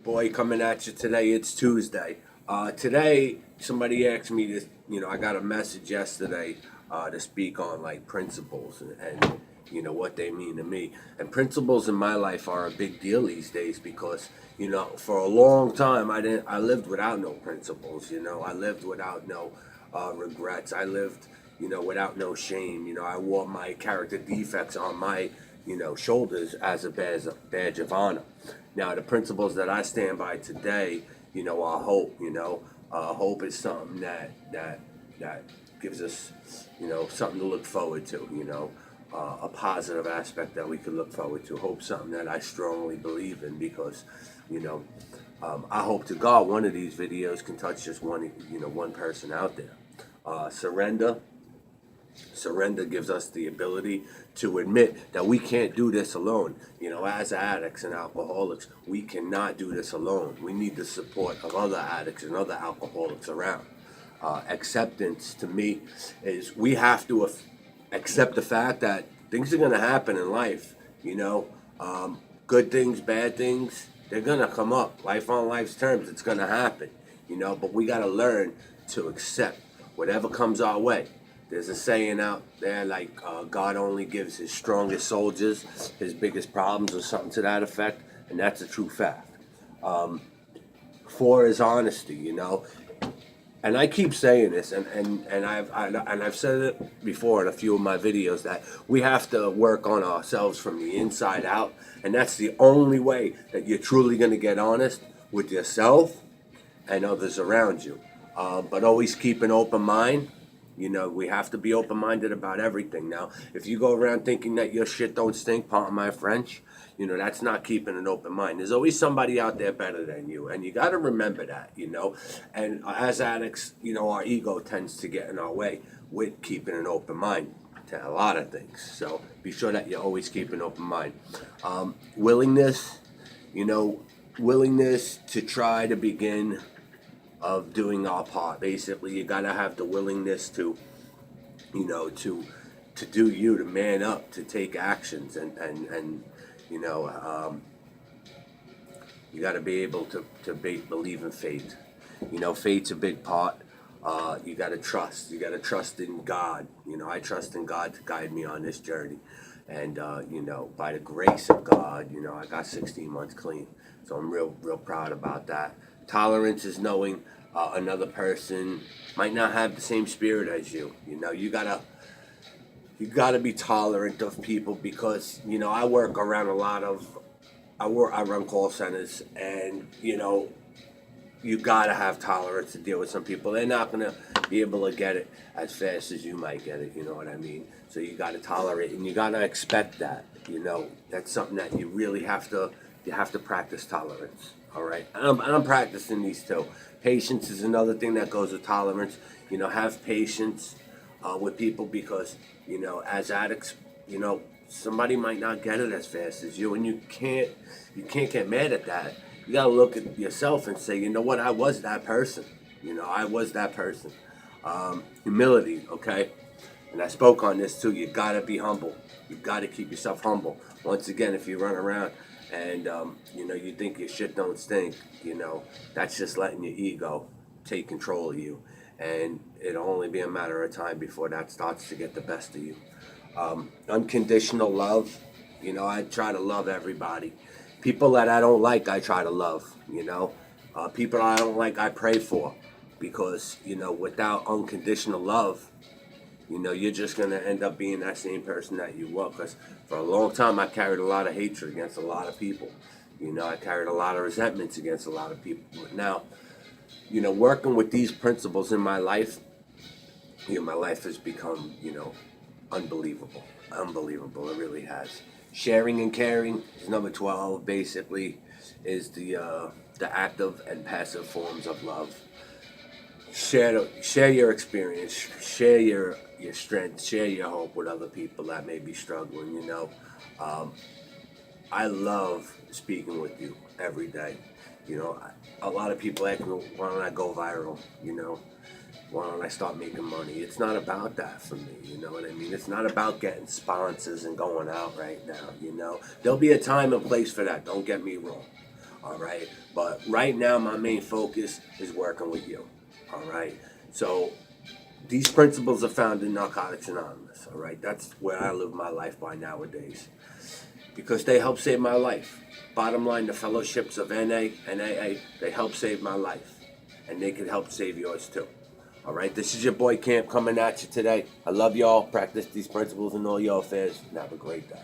Boy, coming at you today. It's Tuesday. Today, somebody asked me to, I got a message yesterday to speak on like principles and what they mean to me. And principles in my life are a big deal these days because, for a long time I lived without no principles. I lived without no regrets. I lived, without no shame. I wore my character defects on my shoulders as a badge of honor. Now, the principles that I stand by today, are hope. Hope is something that gives us, something to look forward to. A positive aspect that we can look forward to. Hope something that I strongly believe in because, I hope to God one of these videos can touch just one person out there. Surrender. Surrender gives us the ability to admit that we can't do this alone. As addicts and alcoholics, we cannot do this alone. We need the support of other addicts and other alcoholics around. Acceptance to me is we have to accept the fact that things are going to happen in life. Good things, bad things, they're going to come up. Life on life's terms, it's going to happen. But we got to learn to accept whatever comes our way. There's a saying out there like God only gives his strongest soldiers his biggest problems or something to that effect, and that's a true fact. Four is honesty, and I keep saying this, and I've said it before in a few of my videos that we have to work on ourselves from the inside out, and that's the only way that you're truly going to get honest with yourself and others around you. But always keep an open mind. We have to be open-minded about everything. Now, if you go around thinking that your shit don't stink, pardon my French, that's not keeping an open mind. There's always somebody out there better than you, and you got to remember that, And as addicts, our ego tends to get in our way with keeping an open mind to a lot of things. So be sure that you always keep an open mind. Willingness, willingness to try to begin of doing our part. Basically, you gotta have the willingness to, to do you, to man up, to take actions, and you gotta be able to believe in faith. Faith's a big part. You gotta trust. You gotta trust in God. I trust in God to guide me on this journey. And, by the grace of God, I got 16 months clean. So I'm real proud about that. Tolerance is knowing another person might not have the same spirit as you. You gotta be tolerant of people because, I work around I run call centers and, you gotta have tolerance to deal with some people. They're not gonna be able to get it as fast as you might get it. You know what I mean? So you gotta tolerate and you gotta expect that. That's something that you really have to practice tolerance. All right, and I'm practicing these too. Patience is another thing that goes with tolerance. Have patience with people because as addicts, somebody might not get it as fast as you, and you can't get mad at that. You gotta look at yourself and say, you know what, I was that person. I was that person. Humility, okay? And I spoke on this too. You gotta be humble. You gotta keep yourself humble. Once again, if you run around and you think your shit don't stink, that's just letting your ego take control of you, and it'll only be a matter of time before that starts to get the best of you. Unconditional love. I try to love everybody. People that I don't like, I try to love. People I don't like, I pray for, because without unconditional love, you're just going to end up being that same person that you were. Because for a long time, I carried a lot of hatred against a lot of people. I carried a lot of resentments against a lot of people. But now, working with these principles in my life, my life has become, unbelievable. Unbelievable. It really has. Sharing and caring is number 12, basically, is the active and passive forms of love. Share your experience, share your strength, share your hope with other people that may be struggling. I love speaking with you every day. A lot of people ask me, why don't I go viral? Why don't I start making money? It's not about that for me, you know what I mean? It's not about getting sponsors and going out right now, There'll be a time and place for that, don't get me wrong. All right. But right now, my main focus is working with you. All right. So these principles are found in Narcotics Anonymous. All right. That's where I live my life by nowadays because they help save my life. Bottom line, the fellowships of NA and AA, they help save my life. And they can help save yours too. All right. This is your boy Camp coming at you today. I love y'all. Practice these principles in all your affairs and have a great day.